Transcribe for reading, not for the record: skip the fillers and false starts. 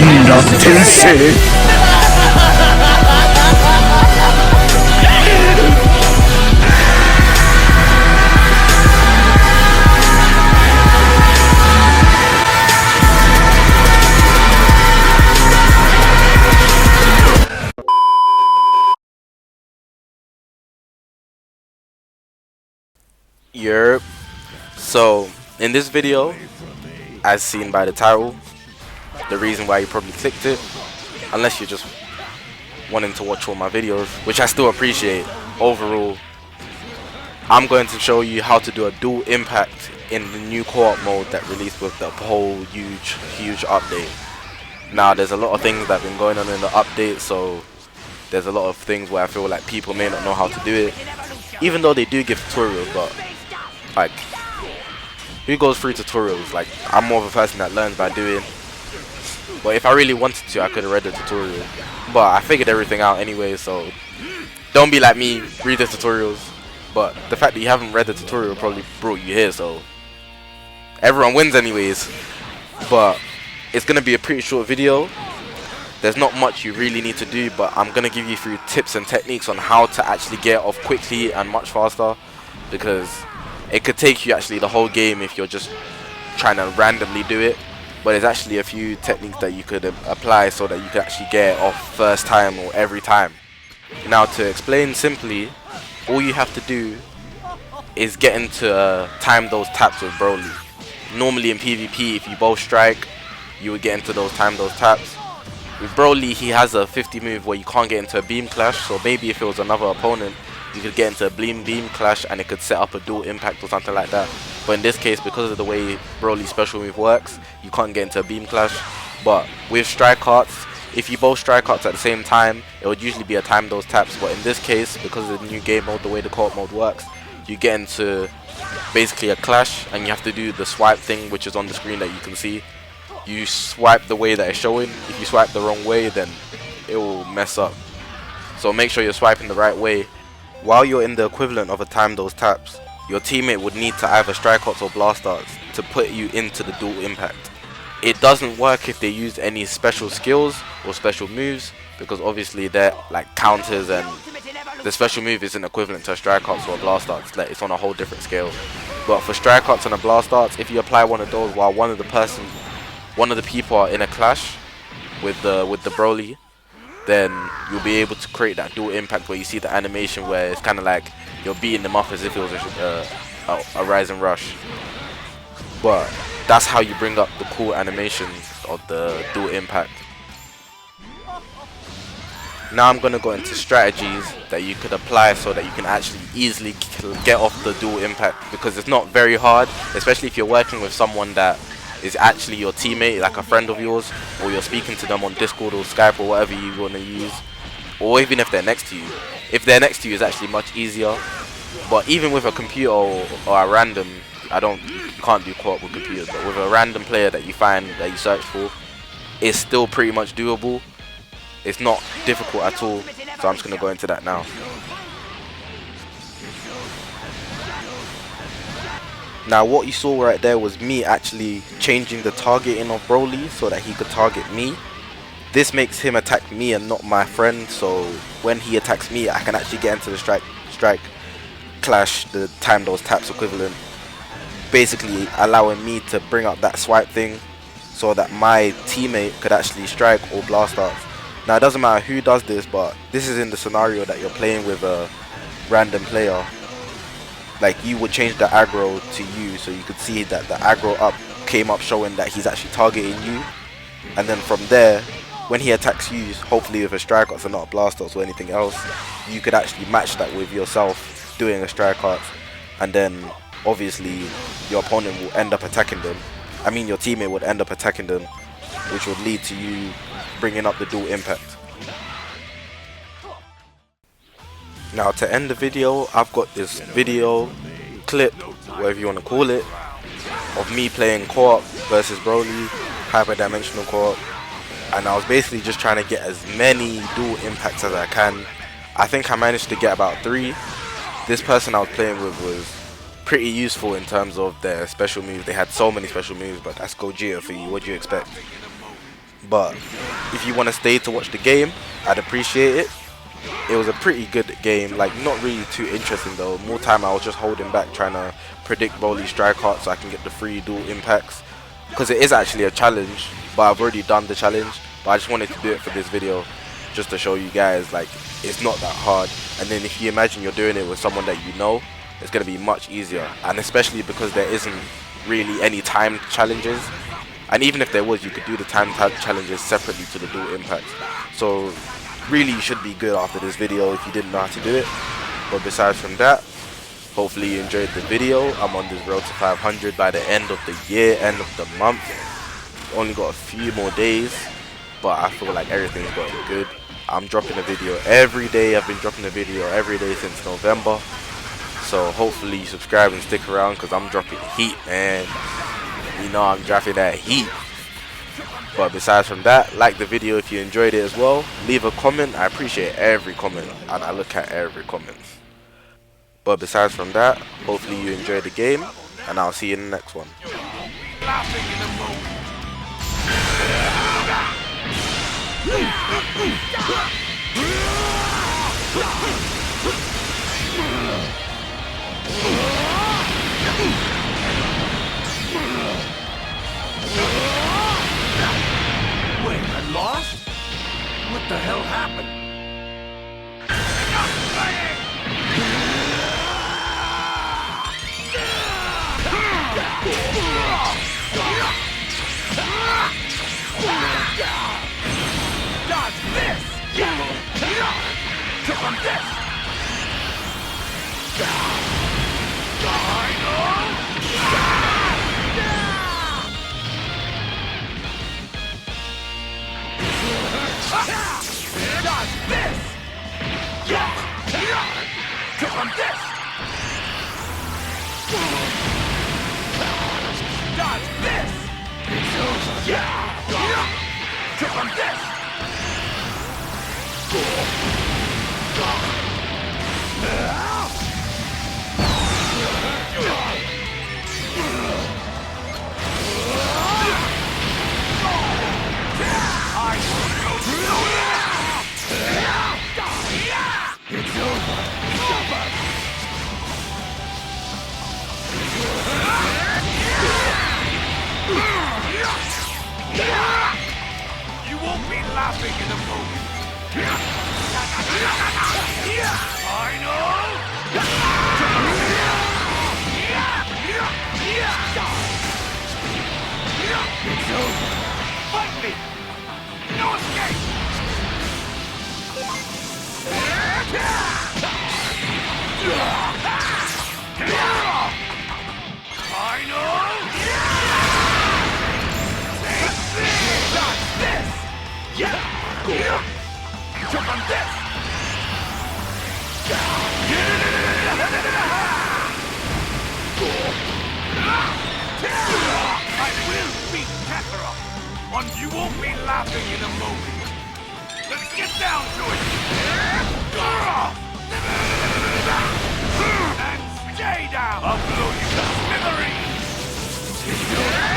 な転生。Yerp. So in this video, as seen by the title, the reason why you probably clicked it, unless you're just wanting to watch all my videos, which I still appreciate, overall I'm going to show you how to do a dual impact in the new co-op mode that released with the whole huge update. Now there's a lot of things that have been going on in the update, so there's a lot of things where I feel like people may not know how to do it, even though they do give tutorials. But like, who goes through tutorials? Like, I'm more of a person that learns by doing. But if I really wanted to, I could have read the tutorial, but I figured everything out anyway, so don't be like me, read the tutorials. But the fact that you haven't read the tutorial probably brought you here, so everyone wins anyways. But it's gonna be a pretty short video. There's not much you really need to do, but I'm gonna give you a few tips and techniques on how to actually get off quickly and much faster, because it could take you actually the whole game if you're just trying to randomly do it. But there's actually a few techniques that you could apply so that you can actually get it off first time or every time. Now, to explain simply, all you have to do is get into time those taps with Broly. Normally in PvP, if you both strike, you would get into those time those taps. With Broly, he has a 50 move where you can't get into a beam clash, so maybe if it was another opponent, you could get into a beam clash and it could set up a dual impact or something like that. But in this case, because of the way Broly's special move works, you can't get into a beam clash. But with strike arts, if you both strike arts at the same time, it would usually be a time those taps. But in this case, because of the new game mode, the way the co-op mode works, you get into basically a clash and you have to do the swipe thing, which is on the screen that you can see. You swipe the way that it's showing. If you swipe the wrong way, then it will mess up. So make sure you're swiping the right way. While you're in the equivalent of a time those taps, your teammate would need to either strike arts or blast arts to put you into the dual impact. It doesn't work if they use any special skills or special moves, because obviously they're like counters and the special move isn't equivalent to a strike arts or a blast arts. Like, it's on a whole different scale. But for strike arts and a blast arts, if you apply one of those while one of the people are in a clash with the Broly, then you'll be able to create that dual impact where you see the animation where it's kind of like you're beating them up as if it was a rise and rush. But that's how you bring up the cool animation of the dual impact. Now I'm going to go into strategies that you could apply so that you can actually easily get off the dual impact, because it's not very hard, especially if you're working with someone that is actually your teammate, like a friend of yours, or you're speaking to them on Discord or Skype or whatever you want to use, or even if they're next to you. If they're next to you, it's actually much easier. But even with a computer or a random, you can't do co-op with computers, but with a random player that you find, that you search for, it's still pretty much doable. It's not difficult at all, so I'm just going to go into that now. Now what you saw right there was me actually changing the targeting of Broly so that he could target me. This makes him attack me and not my friend, so when he attacks me I can actually get into the strike clash, the time those taps equivalent, basically allowing me to bring up that swipe thing so that my teammate could actually strike or blast arts. Now it doesn't matter who does this, but this is in the scenario that you're playing with a random player. Like, you would change the aggro to you, so you could see that the aggro up came up showing that he's actually targeting you, and then from there, when he attacks you, hopefully with a strike arts and not a blast arts or anything else, you could actually match that with yourself doing a strike arts, and then obviously your opponent will end up attacking them. I mean, your teammate would end up attacking them, which would lead to you bringing up the dual impact. Now to end the video, I've got this video clip, whatever you want to call it, of me playing co-op versus Broly, hyperdimensional co-op, and I was basically just trying to get as many dual impacts as I can. I think I managed to get about 3. This person I was playing with was pretty useful in terms of their special moves. They had so many special moves, but that's Gogeta for you. What do you expect? But if you want to stay to watch the game, I'd appreciate it. It was a pretty good game, like not really too interesting though. More time I was just holding back trying to predict Broly's strike art so I can get the 3 dual impacts, because it is actually a challenge, but I've already done the challenge. But I just wanted to do it for this video just to show you guys like it's not that hard. And then if you imagine you're doing it with someone that you know, it's going to be much easier. And especially because there isn't really any timed challenges, and even if there was, you could do the timed challenges separately to the dual impacts. So really you should be good after this video if you didn't know how to do it. But besides from that, hopefully you enjoyed the video. I'm on this road to 500 by the end of the year, end of the month. Only got a few more days, but I feel like everything's going good. I'm dropping a video every day. I've been dropping a video every day since November. So hopefully you subscribe and stick around, because I'm dropping heat, man. You know I'm dropping that heat. But besides from that, like the video if you enjoyed it as well. Leave a comment. I appreciate every comment, and I look at every comment. But besides from that, hopefully you enjoyed the game, and I'll see you in the next one. Wait, I lost? What the hell happened? Dodge this! Trip on this! Dodge this! Trip on this! Dodge this! Trip on this! It's over! You won't be laughing in a moment. I know! It's over! Fight me! No escape! I know! Dodge this! Jump on this! I will beat Kakarot! And you won't be laughing in a moment. Let's get down to it! And stay down! I'll blow you to smithereens!